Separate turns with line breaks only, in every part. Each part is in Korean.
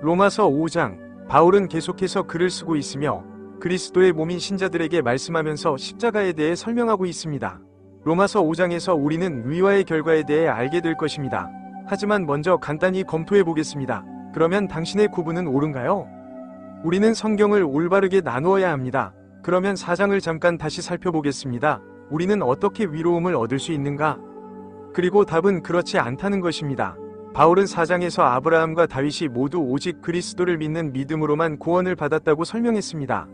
로마서 5장. 바울은 계속해서 글을 쓰고 있으며 그리스도의 몸인 신자들에게 말씀하면서 십자가에 대해 설명하고 있습니다. 로마서 5장에서 우리는 의와의 결과에 대해 알게 될 것입니다. 하지만 먼저 간단히 검토해 보겠습니다. 그러면 당신의 구분은 옳은가요? 우리는 성경을 올바르게 나누어야 합니다. 그러면 4장을 잠깐 다시 살펴보겠습니다. 우리는 어떻게 위로움을 얻을 수 있는가? 그리고 답은 그렇지 않다는 것입니다. 바울은 4장에서 아브라함과 다윗이 모두 오직 그리스도를 믿는 믿음으로만 구원을 받았다고 설명했습니다.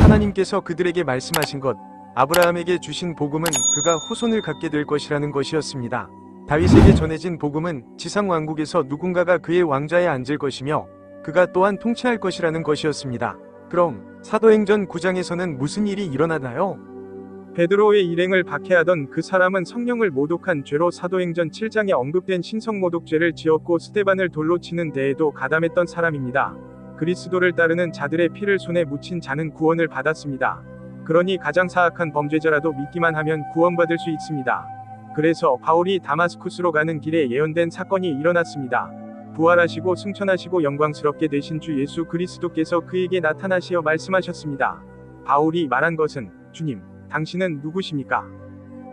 하나님께서 그들에게 말씀하신 것, 아브라함에게 주신 복음은 그가 후손을 갖게 될 것이라는 것이었습니다. 다윗에게 전해진 복음은 지상 왕국에서 누군가가 그의 왕좌에 앉을 것이며 그가 또한 통치할 것이라는 것이었습니다. 그럼 사도행전 9장에서는 무슨 일이 일어나나요? 베드로의 일행을 박해하던 그 사람은 성령을 모독한 죄로 사도행전 7장에 언급된 신성모독죄를 지었고 스데반을 돌로 치는 데에도 가담했던 사람입니다. 그리스도를 따르는 자들의 피를 손에 묻힌 자는 구원을 받았습니다. 그러니 가장 사악한 범죄자라도 믿기만 하면 구원받을 수 있습니다. 그래서 바울이 다마스쿠스로 가는 길에 예언된 사건이 일어났습니다. 부활하시고 승천하시고 영광스럽게 되신 주 예수 그리스도께서 그에게 나타나시어 말씀하셨습니다. 바울이 말한 것은 주님, 당신은 누구십니까?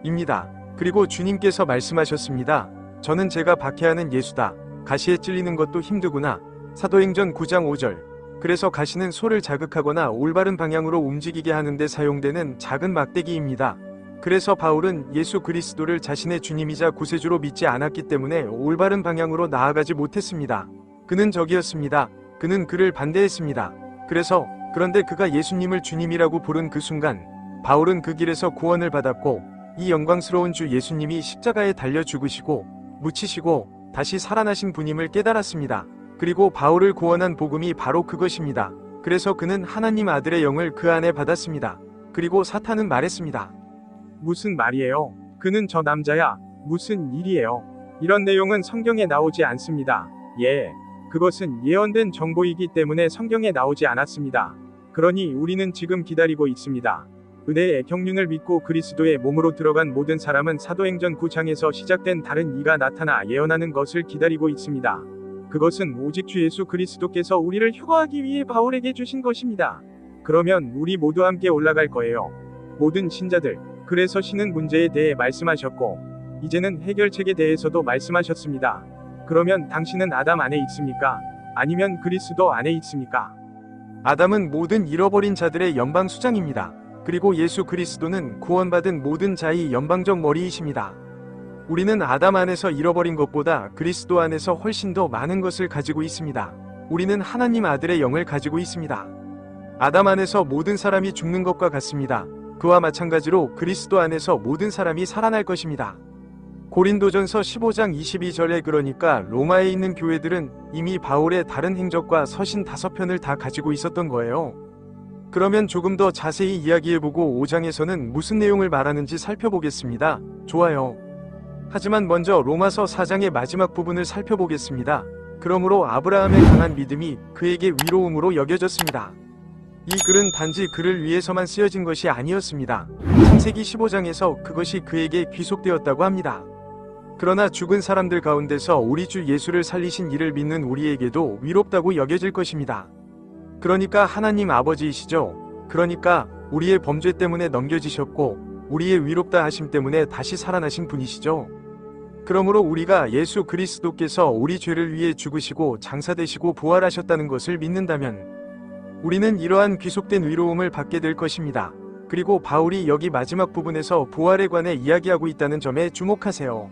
입니다. 그리고 주님께서 말씀하셨습니다. 저는 제가 박해하는 예수다. 가시에 찔리는 것도 힘들구나. 사도행전 9장 5절. 그래서 가시는 소를 자극하거나 올바른 방향으로 움직이게 하는데 사용되는 작은 막대기입니다. 그래서 바울은 예수 그리스도를 자신의 주님이자 구세주로 믿지 않았기 때문에 올바른 방향으로 나아가지 못했습니다. 그는 적이었습니다. 그는 그를 반대했습니다. 그런데 그가 예수님을 주님이라고 부른 그 순간 바울은 그 길에서 구원을 받았고 이 영광스러운 주 예수님이 십자가에 달려 죽으시고 묻히시고 다시 살아나신 분임을 깨달았습니다. 그리고 바울을 구원한 복음이 바로 그것입니다. 그래서 그는 하나님 아들의 영을 그 안에 받았습니다. 그리고 사탄은 말했습니다. 무슨 말이에요? 그는 저 남자야. 무슨 일이에요? 이런 내용은 성경에 나오지 않습니다. 그것은 예언된 정보이기 때문에 성경에 나오지 않았습니다. 그러니 우리는 지금 기다리고 있습니다. 은혜의 경륜을 믿고 그리스도의 몸으로 들어간 모든 사람은 사도행전 9장에서 시작된 다른 이가 나타나 예언하는 것을 기다리고 있습니다. 그것은 오직 주 예수 그리스도께서 우리를 휴거하기 위해 바울에게 주신 것입니다. 그러면 우리 모두 함께 올라갈 거예요. 모든 신자들. 그래서 신은 문제에 대해 말씀하셨고 이제는 해결책에 대해서도 말씀하셨습니다. 그러면 당신은 아담 안에 있습니까? 아니면 그리스도 안에 있습니까? 아담은 모든 잃어버린 자들의 연방 수장입니다. 그리고 예수 그리스도는 구원받은 모든 자의 연방적 머리이십니다. 우리는 아담 안에서 잃어버린 것보다 그리스도 안에서 훨씬 더 많은 것을 가지고 있습니다. 우리는 하나님 아들의 영을 가지고 있습니다. 아담 안에서 모든 사람이 죽는 것과 같습니다. 그와 마찬가지로 그리스도 안에서 모든 사람이 살아날 것입니다. 고린도전서 15장 22절에 그러니까 로마에 있는 교회들은 이미 바울의 다른 행적과 서신 5편을 다 가지고 있었던 거예요. 그러면 조금 더 자세히 이야기해보고 5장에서는 무슨 내용을 말하는지 살펴보겠습니다. 좋아요. 하지만 먼저 로마서 4장의 마지막 부분을 살펴보겠습니다. 그러므로 아브라함의 강한 믿음이 그에게 위로움으로 여겨졌습니다. 이 글은 단지 그를 위해서만 쓰여진 것이 아니었습니다. 창세기 15장에서 그것이 그에게 귀속되었다고 합니다. 그러나 죽은 사람들 가운데서 우리 주 예수를 살리신 이를 믿는 우리에게도 위롭다고 여겨질 것입니다. 그러니까 하나님 아버지이시죠. 그러니까 우리의 범죄 때문에 넘겨지셨고 우리의 위롭다 하심 때문에 다시 살아나신 분이시죠. 그러므로 우리가 예수 그리스도께서 우리 죄를 위해 죽으시고 장사되시고 부활하셨다는 것을 믿는다면 우리는 이러한 귀속된 위로움을 받게 될 것입니다. 그리고 바울이 여기 마지막 부분에서 부활에 관해 이야기하고 있다는 점에 주목하세요.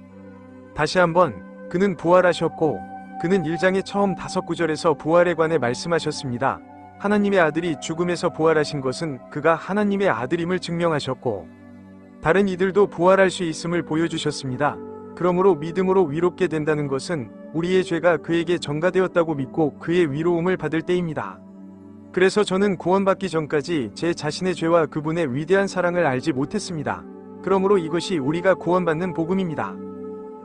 다시 한번 그는 부활하셨고 그는 1장의 처음 5구절에서 부활에 관해 말씀하셨습니다. 하나님의 아들이 죽음에서 부활하신 것은 그가 하나님의 아들임을 증명하셨고 다른 이들도 부활할 수 있음을 보여주셨습니다. 그러므로 믿음으로 위롭게 된다는 것은 우리의 죄가 그에게 전가되었다고 믿고 그의 위로움을 받을 때입니다. 그래서 저는 구원받기 전까지 제 자신의 죄와 그분의 위대한 사랑을 알지 못했습니다. 그러므로 이것이 우리가 구원받는 복음입니다.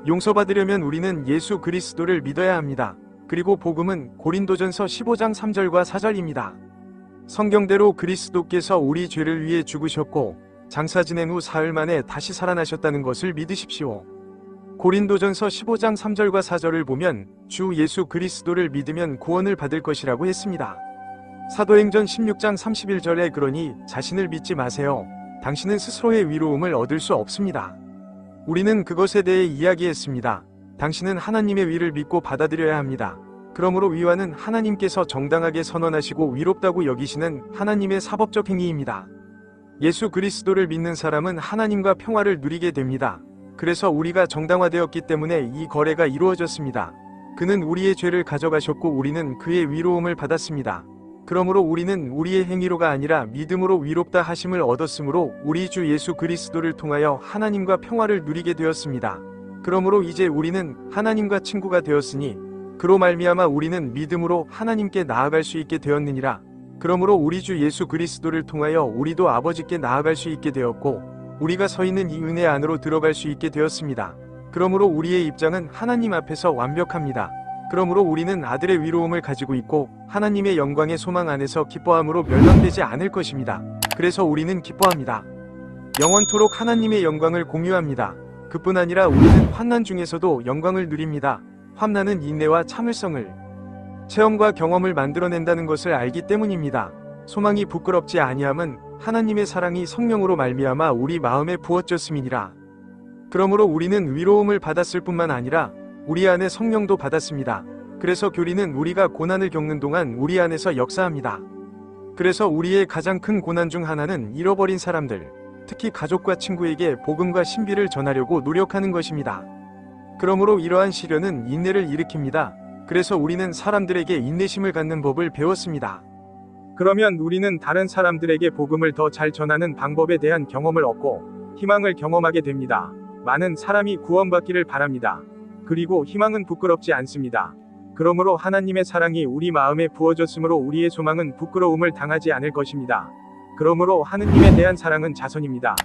용서받으려면 우리는 예수 그리스도를 믿어야 합니다. 그리고 복음은 고린도전서 15장 3절과 4절입니다. 성경대로 그리스도께서 우리 죄를 위해 죽으셨고 장사 지낸 후 사흘 만에 다시 살아나셨다는 것을 믿으십시오. 고린도전서 15장 3절과 4절을 보면 주 예수 그리스도를 믿으면 구원을 받을 것이라고 했습니다. 사도행전 16장 31절에 그러니 자신을 믿지 마세요. 당신은 스스로의 위로움을 얻을 수 없습니다. 우리는 그것에 대해 이야기했습니다. 당신은 하나님의 위를 믿고 받아들여야 합니다. 그러므로 위화는 하나님께서 정당하게 선언하시고 위롭다고 여기시는 하나님의 사법적 행위입니다. 예수 그리스도를 믿는 사람은 하나님과 평화를 누리게 됩니다. 그래서 우리가 정당화되었기 때문에 이 거래가 이루어졌습니다. 그는 우리의 죄를 가져가셨고 우리는 그의 위로움을 받았습니다. 그러므로 우리는 우리의 행위로가 아니라 믿음으로 위롭다 하심을 얻었으므로 우리 주 예수 그리스도를 통하여 하나님과 평화를 누리게 되었습니다. 그러므로 이제 우리는 하나님과 친구가 되었으니 그로 말미암아 우리는 믿음으로 하나님께 나아갈 수 있게 되었느니라. 그러므로 우리 주 예수 그리스도를 통하여 우리도 아버지께 나아갈 수 있게 되었고 우리가 서 있는 이 은혜 안으로 들어갈 수 있게 되었습니다. 그러므로 우리의 입장은 하나님 앞에서 완벽합니다. 그러므로 우리는 아들의 위로움을 가지고 있고 하나님의 영광의 소망 안에서 기뻐함으로 멸망되지 않을 것입니다. 그래서 우리는 기뻐합니다. 영원토록 하나님의 영광을 공유합니다. 그뿐 아니라 우리는 환난 중에서도 영광을 누립니다. 환난은 인내와 참을성을 체험과 경험을 만들어낸다는 것을 알기 때문입니다. 소망이 부끄럽지 아니함은 하나님의 사랑이 성령으로 말미암아 우리 마음에 부어졌음이니라. 그러므로 우리는 위로움을 받았을 뿐만 아니라 우리 안에 성령도 받았습니다. 그래서 교리는 우리가 고난을 겪는 동안 우리 안에서 역사합니다. 그래서 우리의 가장 큰 고난 중 하나는 잃어버린 사람들, 특히 가족과 친구에게 복음과 신비를 전하려고 노력하는 것입니다. 그러므로 이러한 시련은 인내를 일으킵니다. 그래서 우리는 사람들에게 인내심을 갖는 법을 배웠습니다. 그러면 우리는 다른 사람들에게 복음을 더 잘 전하는 방법에 대한 경험을 얻고 희망을 경험하게 됩니다. 많은 사람이 구원받기를 바랍니다. 그리고 희망은 부끄럽지 않습니다. 그러므로 하나님의 사랑이 우리 마음에 부어졌으므로 우리의 소망은 부끄러움을 당하지 않을 것입니다. 그러므로 하느님에 대한 사랑은 자선입니다.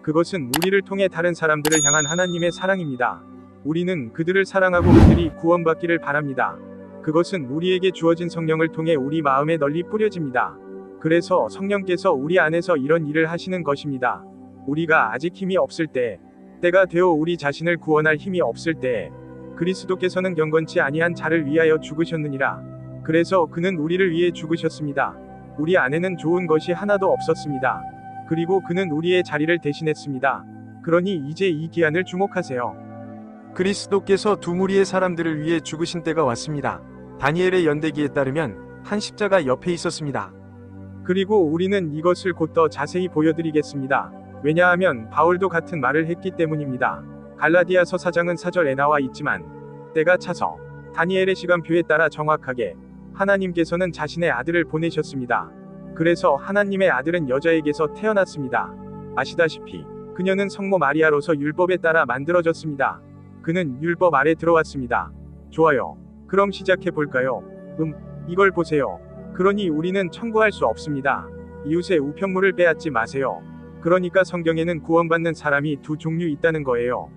그것은 우리를 통해 다른 사람들을 향한 하나님의 사랑입니다. 우리는 그들을 사랑하고 그들이 구원받기를 바랍니다. 그것은 우리에게 주어진 성령을 통해 우리 마음에 널리 뿌려집니다. 그래서 성령께서 우리 안에서 이런 일을 하시는 것입니다. 우리가 아직 힘이 없을 때, 때가 되어 우리 자신을 구원할 힘이 없을 때, 그리스도께서는 경건치 아니한 자를 위하여 죽으셨느니라. 그래서 그는 우리를 위해 죽으셨습니다. 우리 안에는 좋은 것이 하나도 없었습니다. 그리고 그는 우리의 자리를 대신했습니다. 그러니 이제 이 기한을 주목하세요. 그리스도께서 두 무리의 사람들을 위해 죽으신 때가 왔습니다. 다니엘의 연대기에 따르면 한 십자가 옆에 있었습니다. 그리고 우리는 이것을 곧 더 자세히 보여드리겠습니다. 왜냐하면 바울도 같은 말을 했기 때문입니다. 갈라디아서 4장은 4절에 나와 있지만 때가 차서 다니엘의 시간표에 따라 정확하게 하나님께서는 자신의 아들을 보내셨습니다. 그래서 하나님의 아들은 여자에게서 태어났습니다. 아시다시피 그녀는 성모 마리아로서 율법에 따라 만들어졌습니다. 그는 율법 아래 들어왔습니다. 좋아요. 그럼 시작해 볼까요? 이걸 보세요. 그러니 우리는 청구할 수 없습니다. 이웃의 우편물을 빼앗지 마세요. 그러니까 성경에는 구원받는 사람이 두 종류 있다는 거예요.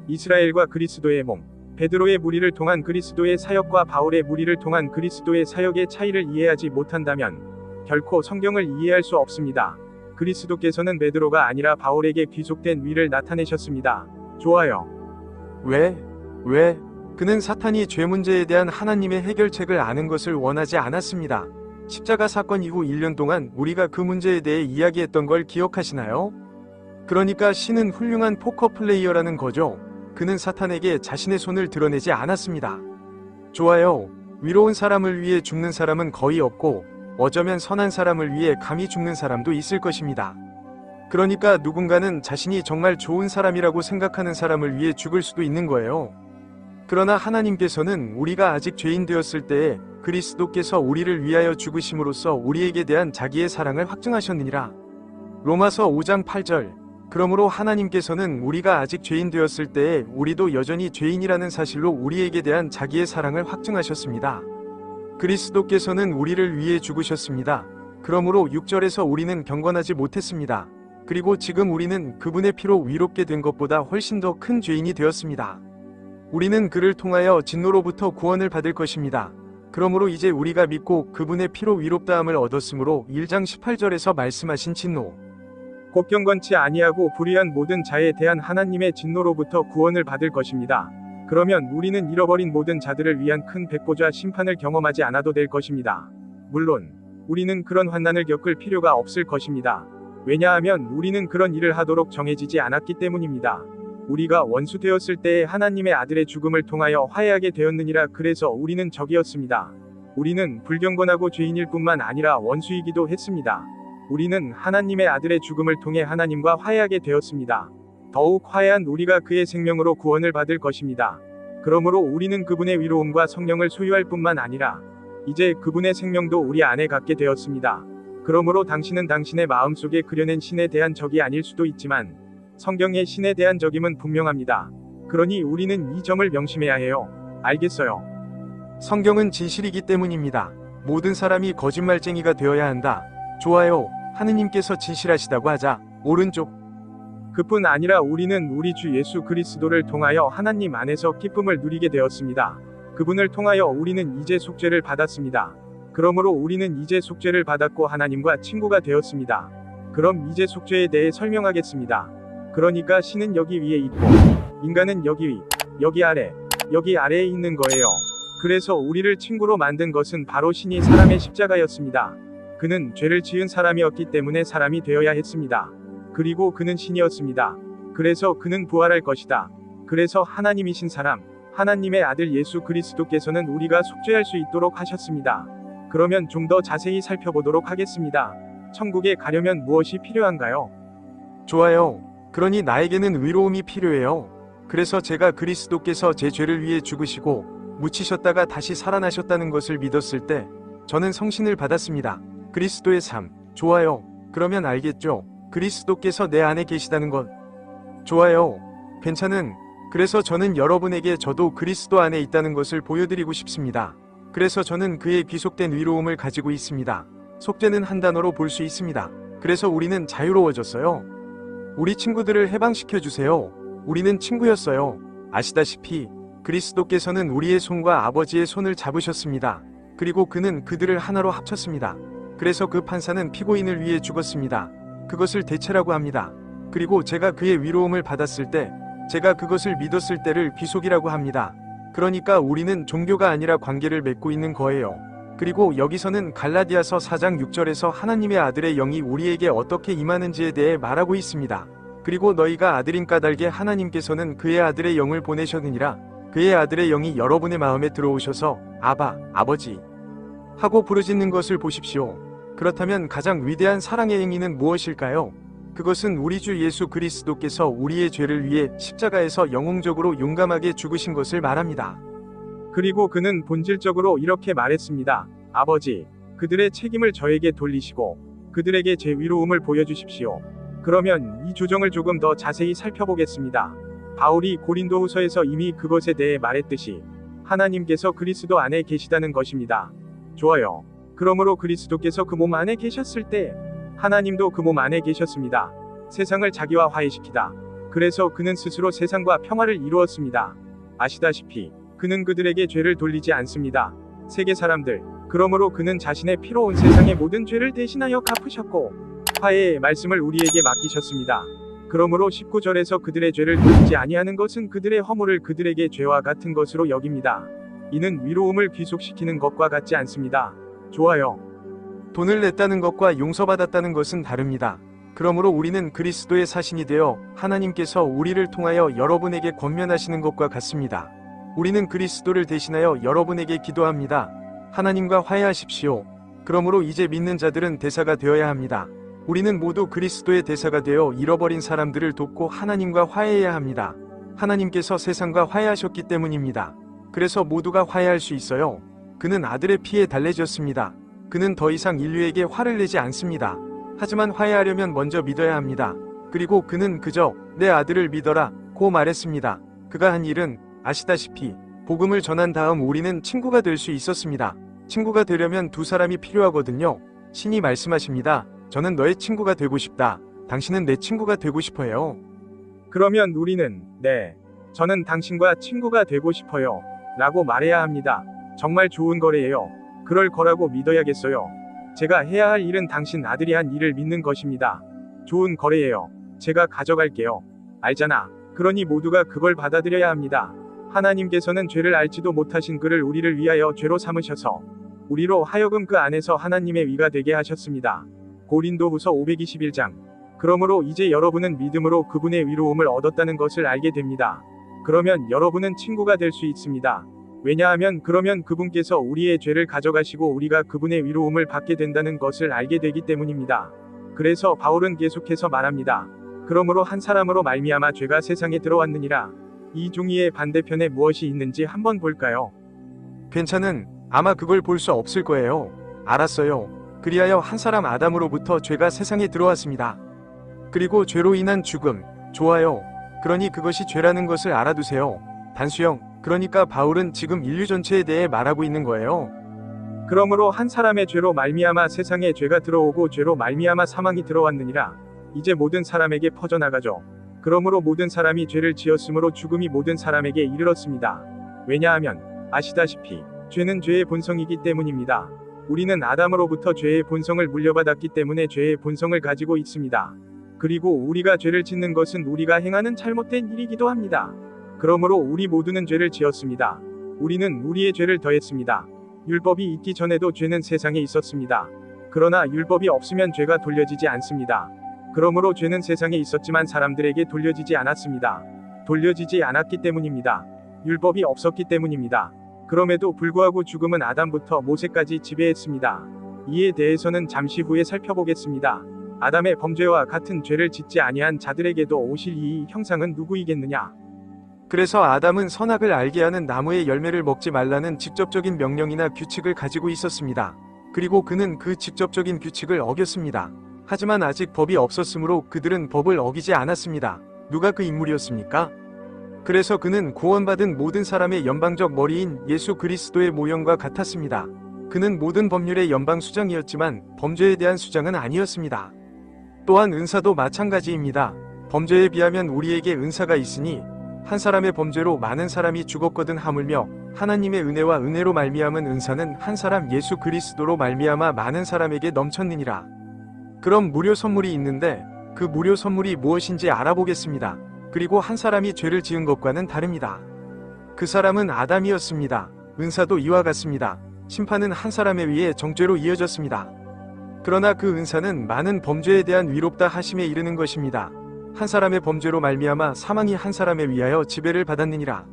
이스라엘과 그리스도의 몸, 베드로의 무리를 통한 그리스도의 사역과 바울의 무리를 통한 그리스도의 사역의 차이를 이해하지 못한다면 결코 성경을 이해할 수 없습니다. 그리스도께서는 베드로가 아니라 바울에게 귀속된 위를 나타내셨습니다. 좋아요. 왜? 그는 사탄이 죄 문제에 대한 하나님의 해결책을 아는 것을 원하지 않았습니다. 십자가 사건 이후 1년 동안 우리가 그 문제에 대해 이야기했던 걸 기억하시나요? 그러니까 신은 훌륭한 포커 플레이어라는 거죠. 그는 사탄에게 자신의 손을 드러내지 않았습니다. 좋아요. 위로운 사람을 위해 죽는 사람은 거의 없고 어쩌면 선한 사람을 위해 감히 죽는 사람도 있을 것입니다. 그러니까 누군가는 자신이 정말 좋은 사람이라고 생각하는 사람을 위해 죽을 수도 있는 거예요. 그러나 하나님께서는 우리가 아직 죄인 되었을 때에 그리스도께서 우리를 위하여 죽으심으로써 우리에게 대한 자기의 사랑을 확증하셨느니라. 로마서 5장 8절. 그러므로 하나님께서는 우리가 아직 죄인 되었을 때에 우리도 여전히 죄인이라는 사실로 우리에게 대한 자기의 사랑을 확증하셨습니다. 그리스도께서는 우리를 위해 죽으셨습니다. 그러므로 6절에서 우리는 경건하지 못했습니다. 그리고 지금 우리는 그분의 피로 위롭게 된 것보다 훨씬 더 큰 죄인이 되었습니다. 우리는 그를 통하여 진노로부터 구원을 받을 것입니다. 그러므로 이제 우리가 믿고 그분의 피로 위롭다함을 얻었으므로 1장 18절에서 말씀하신 진노, 곧 경건치 아니하고 불의한 모든 자에 대한 하나님의 진노로부터 구원을 받을 것입니다. 그러면 우리는 잃어버린 모든 자들을 위한 큰 백보자 심판을 경험하지 않아도 될 것입니다. 물론 우리는 그런 환난을 겪을 필요가 없을 것입니다. 왜냐하면 우리는 그런 일을 하도록 정해지지 않았기 때문입니다. 우리가 원수 되었을 때에 하나님의 아들의 죽음을 통하여 화해하게 되었느니라. 그래서 우리는 적이었습니다. 우리는 불경건하고 죄인일 뿐만 아니라 원수이기도 했습니다. 우리는 하나님의 아들의 죽음을 통해 하나님과 화해하게 되었습니다. 더욱 화해한 우리가 그의 생명으로 구원을 받을 것입니다. 그러므로 우리는 그분의 위로움과 성령을 소유할 뿐만 아니라 이제 그분의 생명도 우리 안에 갖게 되었습니다. 그러므로 당신은 당신의 마음속에 그려낸 신에 대한 적이 아닐 수도 있지만 성경의 신에 대한 적임은 분명합니다. 그러니 우리는 이 점을 명심해야 해요. 알겠어요? 성경은 진실이기 때문입니다. 모든 사람이 거짓말쟁이가 되어야 한다. 좋아요. 하느님께서 진실하시다고 하자. 오른쪽. 그뿐 아니라 우리는 우리 주 예수 그리스도를 통하여 하나님 안에서 기쁨을 누리게 되었습니다. 그분을 통하여 우리는 이제 속죄를 받았습니다. 그러므로 우리는 이제 속죄를 받았고 하나님과 친구가 되었습니다. 그럼 이제 속죄에 대해 설명하겠습니다. 그러니까 신은 여기 위에 있고 인간은 여기 위, 여기 아래, 여기 아래에 있는 거예요. 그래서 우리를 친구로 만든 것은 바로 신이 사람의 십자가였습니다. 그는 죄를 지은 사람이었기 때문에 사람이 되어야 했습니다. 그리고 그는 신이었습니다. 그래서 그는 부활할 것이다. 그래서 하나님이신 사람, 하나님의 아들 예수 그리스도께서는 우리가 속죄할 수 있도록 하셨습니다. 그러면 좀 더 자세히 살펴보도록 하겠습니다. 천국에 가려면 무엇이 필요한가요? 좋아요. 그러니 나에게는 위로움이 필요해요. 그래서 제가 그리스도께서 제 죄를 위해 죽으시고 묻히셨다가 다시 살아나셨다는 것을 믿었을 때 저는 성신을 받았습니다. 그리스도의 삶. 좋아요. 그러면 알겠죠? 그리스도께서 내 안에 계시다는 것. 좋아요. 괜찮은. 그래서 저는 여러분에게 저도 그리스도 안에 있다는 것을 보여드리고 싶습니다. 그래서 저는 그의 귀속된 위로움을 가지고 있습니다. 속죄는 한 단어로 볼 수 있습니다. 그래서 우리는 자유로워졌어요. 우리 친구들을 해방시켜 주세요. 우리는 친구였어요. 아시다시피 그리스도께서는 우리의 손과 아버지의 손을 잡으셨습니다. 그리고 그는 그들을 하나로 합쳤습니다. 그래서 그 판사는 피고인을 위해 죽었습니다. 그것을 대체라고 합니다. 그리고 제가 그의 위로움을 받았을 때, 제가 그것을 믿었을 때를 귀속이라고 합니다. 그러니까 우리는 종교가 아니라 관계를 맺고 있는 거예요. 그리고 여기서는 갈라디아서 4장 6절에서 하나님의 아들의 영이 우리에게 어떻게 임하는지에 대해 말하고 있습니다. 그리고 너희가 아들인 까닭에 하나님께서는 그의 아들의 영을 보내셨느니라. 그의 아들의 영이 여러분의 마음에 들어오셔서 아바, 아버지 하고 부르짖는 것을 보십시오. 그렇다면 가장 위대한 사랑의 행위는 무엇일까요? 그것은 우리 주 예수 그리스도께서 우리의 죄를 위해 십자가에서 영웅적으로 용감하게 죽으신 것을 말합니다. 그리고 그는 본질적으로 이렇게 말했습니다. 아버지, 그들의 책임을 저에게 돌리시고 그들에게 제 위로움을 보여주십시오. 그러면 이 조정을 조금 더 자세히 살펴보겠습니다. 바울이 고린도후서에서 이미 그것에 대해 말했듯이 하나님께서 그리스도 안에 계시다는 것입니다. 좋아요. 그러므로 그리스도께서 그 몸 안에 계셨을 때 하나님도 그 몸 안에 계셨습니다. 세상을 자기와 화해시키다. 그래서 그는 스스로 세상과 평화를 이루었습니다. 아시다시피 그는 그들에게 죄를 돌리지 않습니다. 세계 사람들. 그러므로 그는 자신의 피로 온 세상의 모든 죄를 대신하여 갚으셨고 화해의 말씀을 우리에게 맡기셨습니다. 그러므로 19절에서 그들의 죄를 돌리지 아니하는 것은 그들의 허물을 그들에게 죄와 같은 것으로 여깁니다. 이는 위로움을 귀속시키는 것과 같지 않습니다. 좋아요. 돈을 냈다는 것과 용서받았다는 것은 다릅니다. 그러므로 우리는 그리스도의 사신이 되어 하나님께서 우리를 통하여 여러분에게 권면하시는 것과 같습니다. 우리는 그리스도를 대신하여 여러분에게 기도합니다. 하나님과 화해하십시오. 그러므로 이제 믿는 자들은 대사가 되어야 합니다. 우리는 모두 그리스도의 대사가 되어 잃어버린 사람들을 돕고 하나님과 화해해야 합니다. 하나님께서 세상과 화해하셨기 때문입니다. 그래서 모두가 화해할 수 있어요. 그는 아들의 피에 달래졌습니다. 그는 더 이상 인류에게 화를 내지 않습니다. 하지만 화해하려면 먼저 믿어야 합니다. 그리고 그는 그저 내 아들을 믿어라 고 말했습니다. 그가 한 일은 아시다시피 복음을 전한 다음 우리는 친구가 될 수 있었습니다. 친구가 되려면 두 사람이 필요하거든요. 신이 말씀하십니다. 저는 너의 친구가 되고 싶다. 당신은 내 친구가 되고 싶어요. 그러면 우리는 네, 저는 당신과 친구가 되고 싶어요 라고 말해야 합니다. 정말 좋은 거래예요. 그럴 거라고 믿어야겠어요. 제가 해야 할 일은 당신 아들이 한 일을 믿는 것입니다. 좋은 거래예요. 제가 가져갈게요. 알잖아. 그러니 모두가 그걸 받아들여야 합니다. 하나님께서는 죄를 알지도 못하신 그를 우리를 위하여 죄로 삼으셔서 우리로 하여금 그 안에서 하나님의 위가 되게 하셨습니다. 고린도후서 521장. 그러므로 이제 여러분은 믿음으로 그분의 위로움을 얻었다는 것을 알게 됩니다. 그러면 여러분은 친구가 될 수 있습니다. 왜냐하면 그러면 그분께서 우리의 죄를 가져가시고 우리가 그분의 위로움을 받게 된다는 것을 알게 되기 때문입니다. 그래서 바울은 계속해서 말합니다. 그러므로 한 사람으로 말미암아 죄가 세상에 들어왔느니라. 이 종이의 반대편에 무엇이 있는지 한번 볼까요? 괜찮은, 아마 그걸 볼 수 없을 거예요. 알았어요. 그리하여 한 사람 아담으로부터 죄가 세상에 들어왔습니다. 그리고 죄로 인한 죽음. 좋아요. 그러니 그것이 죄라는 것을 알아두세요. 단수형, 그러니까 바울은 지금 인류 전체에 대해 말하고 있는 거예요. 그러므로 한 사람의 죄로 말미암아 세상에 죄가 들어오고 죄로 말미암아 사망이 들어왔느니라. 이제 모든 사람에게 퍼져나가죠. 그러므로 모든 사람이 죄를 지었으므로 죽음이 모든 사람에게 이르렀습니다. 왜냐하면 아시다시피 죄는 죄의 본성이기 때문입니다. 우리는 아담으로부터 죄의 본성을 물려받았기 때문에 죄의 본성을 가지고 있습니다. 그리고 우리가 죄를 짓는 것은 우리가 행하는 잘못된 일이기도 합니다. 그러므로 우리 모두는 죄를 지었습니다. 우리는 우리의 죄를 더했습니다. 율법이 있기 전에도 죄는 세상에 있었습니다. 그러나 율법이 없으면 죄가 돌려지지 않습니다. 그러므로 죄는 세상에 있었지만 사람들에게 돌려지지 않았습니다. 돌려지지 않았기 때문입니다. 율법이 없었기 때문입니다. 그럼에도 불구하고 죽음은 아담부터 모세까지 지배했습니다. 이에 대해서는 잠시 후에 살펴보겠습니다. 아담의 범죄와 같은 죄를 짓지 아니한 자들에게도 오실 이 형상은 누구이겠느냐? 그래서 아담은 선악을 알게 하는 나무의 열매를 먹지 말라는 직접적인 명령이나 규칙을 가지고 있었습니다. 그리고 그는 그 직접적인 규칙을 어겼습니다. 하지만 아직 법이 없었으므로 그들은 법을 어기지 않았습니다. 누가 그 인물이었습니까? 그래서 그는 구원받은 모든 사람의 연방적 머리인 예수 그리스도의 모형과 같았습니다. 그는 모든 법률의 연방 수장이었지만 범죄에 대한 수장은 아니었습니다. 또한 은사도 마찬가지입니다. 범죄에 비하면 우리에게 은사가 있으니 한 사람의 범죄로 많은 사람이 죽었거든 하물며 하나님의 은혜와 은혜로 말미암은 은사는 한 사람 예수 그리스도로 말미암아 많은 사람에게 넘쳤느니라. 그럼 무료 선물이 있는데 그 무료 선물이 무엇인지 알아보겠습니다. 그리고 한 사람이 죄를 지은 것과는 다릅니다. 그 사람은 아담이었습니다. 은사도 이와 같습니다. 심판은 한 사람에 의해 정죄로 이어졌습니다. 그러나 그 은사는 많은 범죄에 대한 위롭다 하심에 이르는 것입니다. 한 사람의 범죄로 말미암아 사망이 한 사람에 의하여 지배를 받았느니라.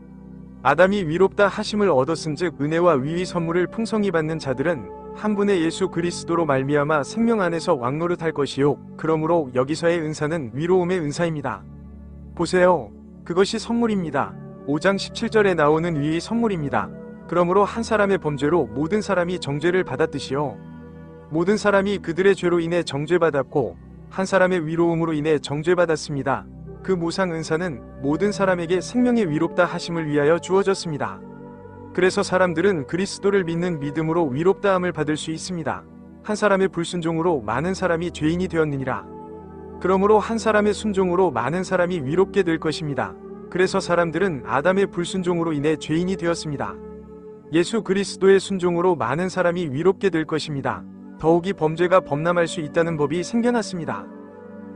아담이 위롭다 하심을 얻었은즉 은혜와 위의 선물을 풍성히 받는 자들은 한 분의 예수 그리스도로 말미암아 생명 안에서 왕노릇할 것이요. 그러므로 여기서의 은사는 위로움의 은사입니다. 보세요. 그것이 선물입니다. 5장 17절에 나오는 위의 선물입니다. 그러므로 한 사람의 범죄로 모든 사람이 정죄를 받았듯이요. 모든 사람이 그들의 죄로 인해 정죄받았고 한 사람의 위로움으로 인해 정죄받았습니다. 그 무상 은사는 모든 사람에게 생명의 위롭다 하심을 위하여 주어졌습니다. 그래서 사람들은 그리스도를 믿는 믿음으로 위롭다함을 받을 수 있습니다. 한 사람의 불순종으로 많은 사람이 죄인이 되었느니라. 그러므로 한 사람의 순종으로 많은 사람이 위롭게 될 것입니다. 그래서 사람들은 아담의 불순종으로 인해 죄인이 되었습니다. 예수 그리스도의 순종으로 많은 사람이 위롭게 될 것입니다. 더욱이 범죄가 범람할 수 있다는 법이 생겨났습니다.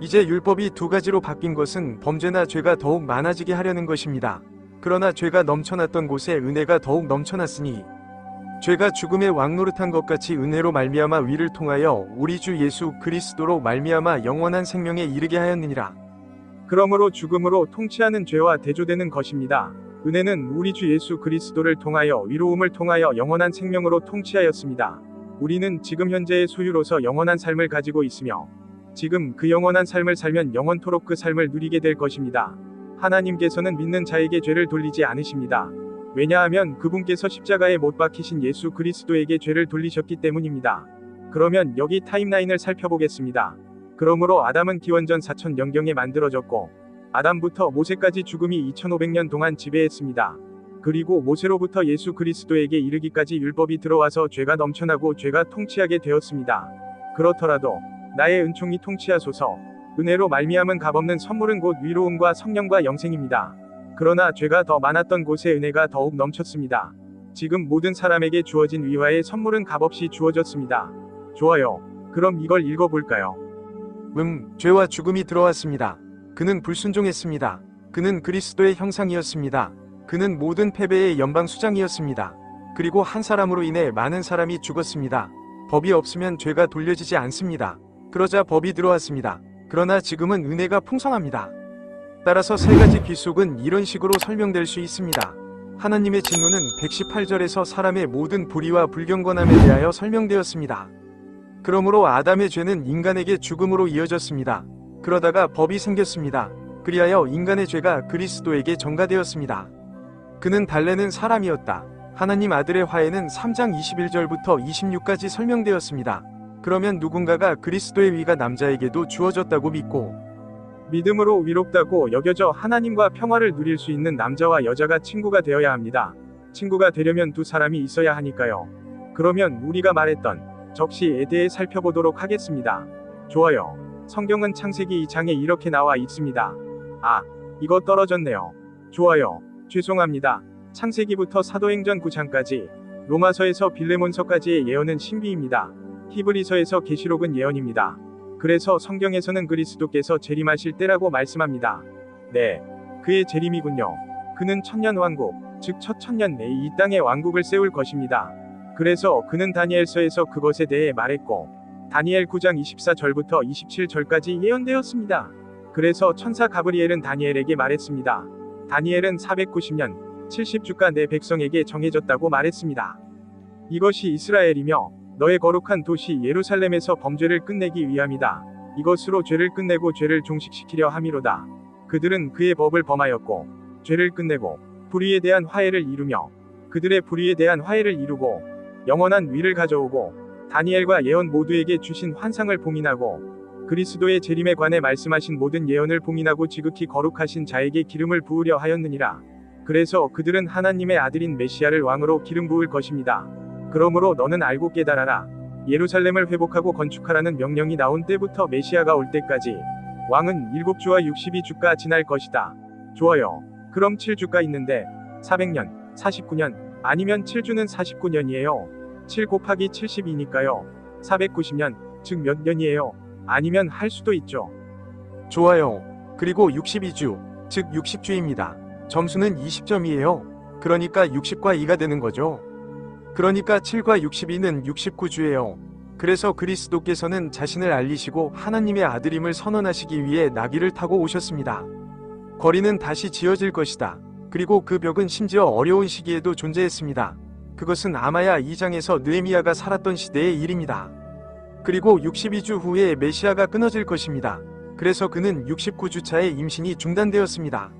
이제 율법이 두 가지로 바뀐 것은 범죄나 죄가 더욱 많아지게 하려는 것입니다. 그러나 죄가 넘쳐났던 곳에 은혜가 더욱 넘쳐났으니 죄가 죽음의 왕노릇한 것 같이 은혜로 말미암아 위를 통하여 우리 주 예수 그리스도로 말미암아 영원한 생명에 이르게 하였느니라. 그러므로 죽음으로 통치하는 죄와 대조되는 것입니다. 은혜는 우리 주 예수 그리스도를 통하여 위로움을 통하여 영원한 생명으로 통치하였습니다. 우리는 지금 현재의 소유로서 영원한 삶을 가지고 있으며 지금 그 영원한 삶을 살면 영원토록 그 삶을 누리게 될 것입니다. 하나님께서는 믿는 자에게 죄를 돌리지 않으십니다. 왜냐하면 그분께서 십자가에 못 박히신 예수 그리스도에게 죄를 돌리셨기 때문입니다. 그러면 여기 타임라인을 살펴보겠습니다. 그러므로 아담은 기원전 4000년경에 만들어졌고 아담부터 모세까지 죽음이 2500년 동안 지배했습니다. 그리고 모세로부터 예수 그리스도에게 이르기까지 율법이 들어와서 죄가 넘쳐나고 죄가 통치하게 되었습니다. 그렇더라도 나의 은총이 통치하소서. 은혜로 말미암은 값없는 선물은 곧 위로움과 성령과 영생입니다. 그러나 죄가 더 많았던 곳에 은혜가 더욱 넘쳤습니다. 지금 모든 사람에게 주어진 위화의 선물은 값없이 주어졌습니다. 좋아요. 그럼 이걸 읽어볼까요? 죄와 죽음이 들어왔습니다. 그는 불순종했습니다. 그는 그리스도의 형상이었습니다. 그는 모든 패배의 연방수장이었습니다. 그리고 한 사람으로 인해 많은 사람이 죽었습니다. 법이 없으면 죄가 돌려지지 않습니다. 그러자 법이 들어왔습니다. 그러나 지금은 은혜가 풍성합니다. 따라서 세 가지 귀속은 이런 식으로 설명될 수 있습니다. 하나님의 진노는 118절에서 사람의 모든 불의와 불경건함에 대하여 설명되었습니다. 그러므로 아담의 죄는 인간에게 죽음으로 이어졌습니다. 그러다가 법이 생겼습니다. 그리하여 인간의 죄가 그리스도에게 전가되었습니다. 그는 달래는 사람이었다. 하나님 아들의 화해는 3장 21절부터 26까지 설명되었습니다. 그러면 누군가가 그리스도의 위가 남자에게도 주어졌다고 믿고 믿음으로 위롭다고 여겨져 하나님과 평화를 누릴 수 있는 남자와 여자가 친구가 되어야 합니다. 친구가 되려면 두 사람이 있어야 하니까요. 그러면 우리가 말했던 적시에 대해 살펴보도록 하겠습니다. 좋아요. 성경은 창세기 2장에 이렇게 나와 있습니다. 아, 이거 떨어졌네요. 좋아요. 죄송합니다. 창세기부터 사도행전 9장까지, 로마서에서 빌레몬서까지의 예언은 신비입니다. 히브리서에서 계시록은 예언입니다. 그래서 성경에서는 그리스도께서 재림하실 때라고 말씀합니다. 네, 그의 재림이군요. 그는 천년왕국, 즉 첫 천년 내에 이 땅에 왕국을 세울 것입니다. 그래서 그는 다니엘서에서 그것에 대해 말했고, 다니엘 9장 24절부터 27절까지 예언되었습니다. 그래서 천사 가브리엘은 다니엘에게 말했습니다. 다니엘은 490년 70주가 내 백성에게 정해졌다고 말했습니다. 이것이 이스라엘이며 너의 거룩한 도시 예루살렘에서 범죄를 끝내기 위함이다. 이것으로 죄를 끝내고 죄를 종식시키려 함이로다. 그들은 그의 법을 범하였고 죄를 끝내고 불의에 대한 화해를 이루며 그들의 불의에 대한 화해를 이루고 영원한 위를 가져오고 다니엘과 예언 모두에게 주신 환상을 봉인하고 그리스도의 재림에 관해 말씀하신 모든 예언을 봉인하고 지극히 거룩하신 자에게 기름을 부으려 하였느니라. 그래서 그들은 하나님의 아들인 메시아를 왕으로 기름 부을 것입니다. 그러므로 너는 알고 깨달아라. 예루살렘을 회복하고 건축하라는 명령이 나온 때부터 메시아가 올 때까지 왕은 7주와 62주가 지날 것이다. 좋아요. 그럼 7주가 있는데 400년, 49년, 아니면 7주는 49년이에요. 7 곱하기 72니까요. 490년, 즉 몇 년이에요. 아니면 할 수도 있죠. 좋아요. 그리고 62주, 즉 60주입니다. 점수는 20점이에요. 그러니까 60과 2가 되는 거죠. 그러니까 7과 62는 69주예요. 그래서 그리스도께서는 자신을 알리시고 하나님의 아들임을 선언하시기 위해 나귀를 타고 오셨습니다. 거리는 다시 지어질 것이다. 그리고 그 벽은 심지어 어려운 시기에도 존재했습니다. 그것은 아마야 2장에서 느헤미야가 살았던 시대의 일입니다. 그리고 62주 후에 메시아가 끊어질 것입니다. 그래서 그는 69주차에 임신이 중단되었습니다.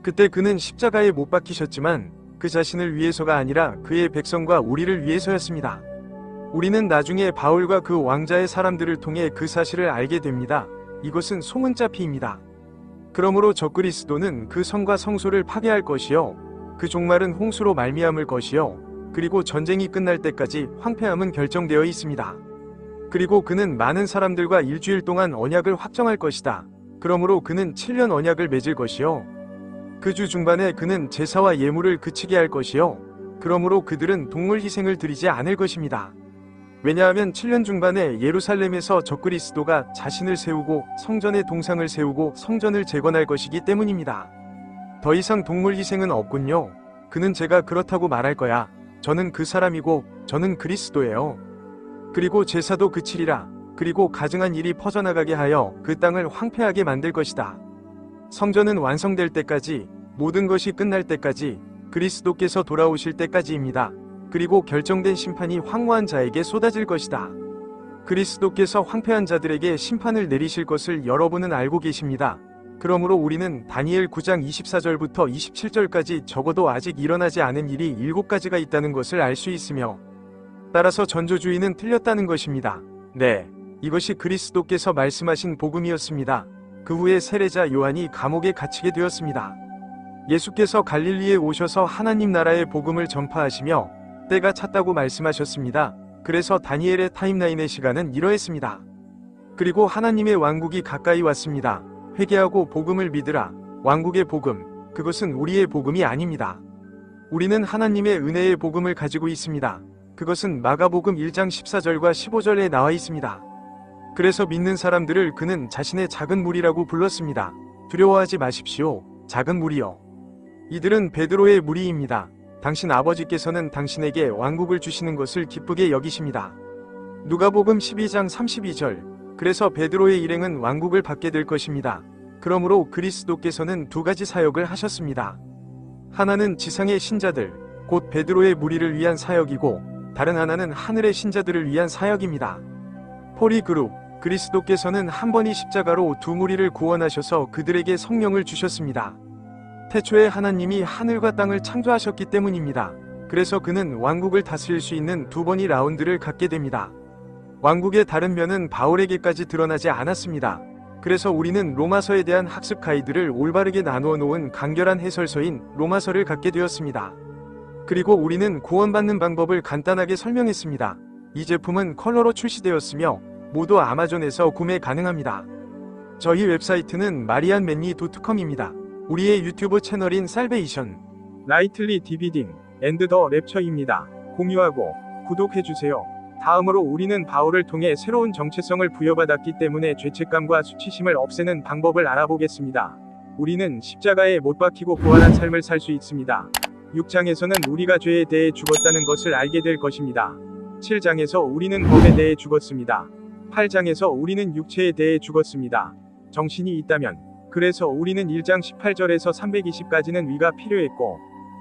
그때 그는 십자가에 못 박히셨지만 그 자신을 위해서가 아니라 그의 백성과 우리를 위해서였습니다. 우리는 나중에 바울과 그 왕자의 사람들을 통해 그 사실을 알게 됩니다. 이것은 소문자 피입니다. 그러므로 적그리스도는 그 성과 성소를 파괴할 것이요, 그 종말은 홍수로 말미암을 것이요, 그리고 전쟁이 끝날 때까지 황폐함은 결정되어 있습니다. 그리고 그는 많은 사람들과 일주일 동안 언약을 확정할 것이다. 그러므로 그는 7년 언약을 맺을 것이요, 그 주 중반에 그는 제사와 예물을 그치게 할 것이요, 그러므로 그들은 동물 희생을 드리지 않을 것입니다. 왜냐하면 7년 중반에 예루살렘에서 적그리스도가 자신을 세우고 성전에 동상을 세우고 성전을 재건할 것이기 때문입니다. 더 이상 동물 희생은 없군요. 그는 제가 그렇다고 말할 거야. 저는 그 사람이고 저는 그리스도예요. 그리고 제사도 그치리라. 그리고 가증한 일이 퍼져나가게 하여 그 땅을 황폐하게 만들 것이다. 성전은 완성될 때까지, 모든 것이 끝날 때까지, 그리스도께서 돌아오실 때까지입니다. 그리고 결정된 심판이 황무한 자에게 쏟아질 것이다. 그리스도께서 황폐한 자들에게 심판을 내리실 것을 여러분은 알고 계십니다. 그러므로 우리는 다니엘 9장 24절부터 27절까지 적어도 아직 일어나지 않은 일이 7가지가 있다는 것을 알 수 있으며, 따라서 전조주의는 틀렸다는 것입니다. 네, 이것이 그리스도께서 말씀하신 복음이었습니다. 그 후에 세례자 요한이 감옥에 갇히게 되었습니다. 예수께서 갈릴리에 오셔서 하나님 나라의 복음을 전파하시며 때가 찼다고 말씀하셨습니다. 그래서 다니엘의 타임라인의 시간은 이러했습니다. 그리고 하나님의 왕국이 가까이 왔습니다. 회개하고 복음을 믿으라. 왕국의 복음, 그것은 우리의 복음이 아닙니다. 우리는 하나님의 은혜의 복음을 가지고 있습니다. 그것은 마가복음 1장 14절과 15절에 나와 있습니다. 그래서 믿는 사람들을 그는 자신의 작은 무리라고 불렀습니다. 두려워하지 마십시오. 작은 무리여. 이들은 베드로의 무리입니다. 당신 아버지께서는 당신에게 왕국을 주시는 것을 기쁘게 여기십니다. 누가복음 12장 32절. 그래서 베드로의 일행은 왕국을 받게 될 것입니다. 그러므로 그리스도께서는 두 가지 사역을 하셨습니다. 하나는 지상의 신자들, 곧 베드로의 무리를 위한 사역이고, 다른 하나는 하늘의 신자들을 위한 사역입니다. 포리그룹. 그리스도께서는 한 번이 십자가로 두 무리를 구원하셔서 그들에게 성령을 주셨습니다. 태초에 하나님이 하늘과 땅을 창조하셨기 때문입니다. 그래서 그는 왕국을 다스릴 수 있는 두 번의 라운드를 갖게 됩니다. 왕국의 다른 면은 바울에게까지 드러나지 않았습니다. 그래서 우리는 로마서에 대한 학습 가이드를 올바르게 나누어 놓은 간결한 해설서인 로마서를 갖게 되었습니다. 그리고 우리는 구원받는 방법을 간단하게 설명했습니다. 이 제품은 컬러로 출시되었으며 모두 아마존에서 구매 가능합니다. 저희 웹사이트는 marianmanly.com입니다. 우리의 유튜브 채널인 살베이션, 라이틀리 디비딩, 앤드 더 랩처입니다. 공유하고 구독해주세요. 다음으로 우리는 바울을 통해 새로운 정체성을 부여받았기 때문에 죄책감과 수치심을 없애는 방법을 알아보겠습니다. 우리는 십자가에 못 박히고 부활한 삶을 살 수 있습니다. 6장에서는 우리가 죄에 대해 죽었다는 것을 알게 될 것입니다. 7장에서 우리는 법에 대해 죽었습니다. 8장에서 우리는 육체에 대해 죽었습니다. 정신이 있다면. 그래서 우리는 1장 18절에서 320까지는 위가 필요했고,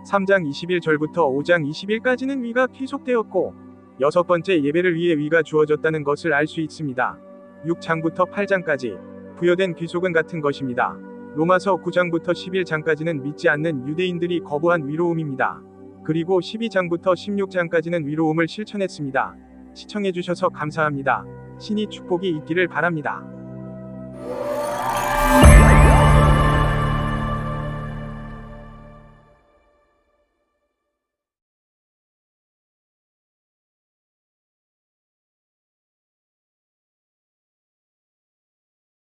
3장 21절부터 5장 20일까지는 위가 귀속되었고, 여섯 번째 예배를 위해 위가 주어졌다는 것을 알 수 있습니다. 6장부터 8장까지 부여된 귀속은 같은 것입니다. 로마서 9장부터 11장까지는 믿지 않는 유대인들이 거부한 위로움입니다. 그리고 12장부터 16장까지는 위로움을 실천했습니다. 시청해주셔서 감사합니다. 신이 축복이 있기를 바랍니다.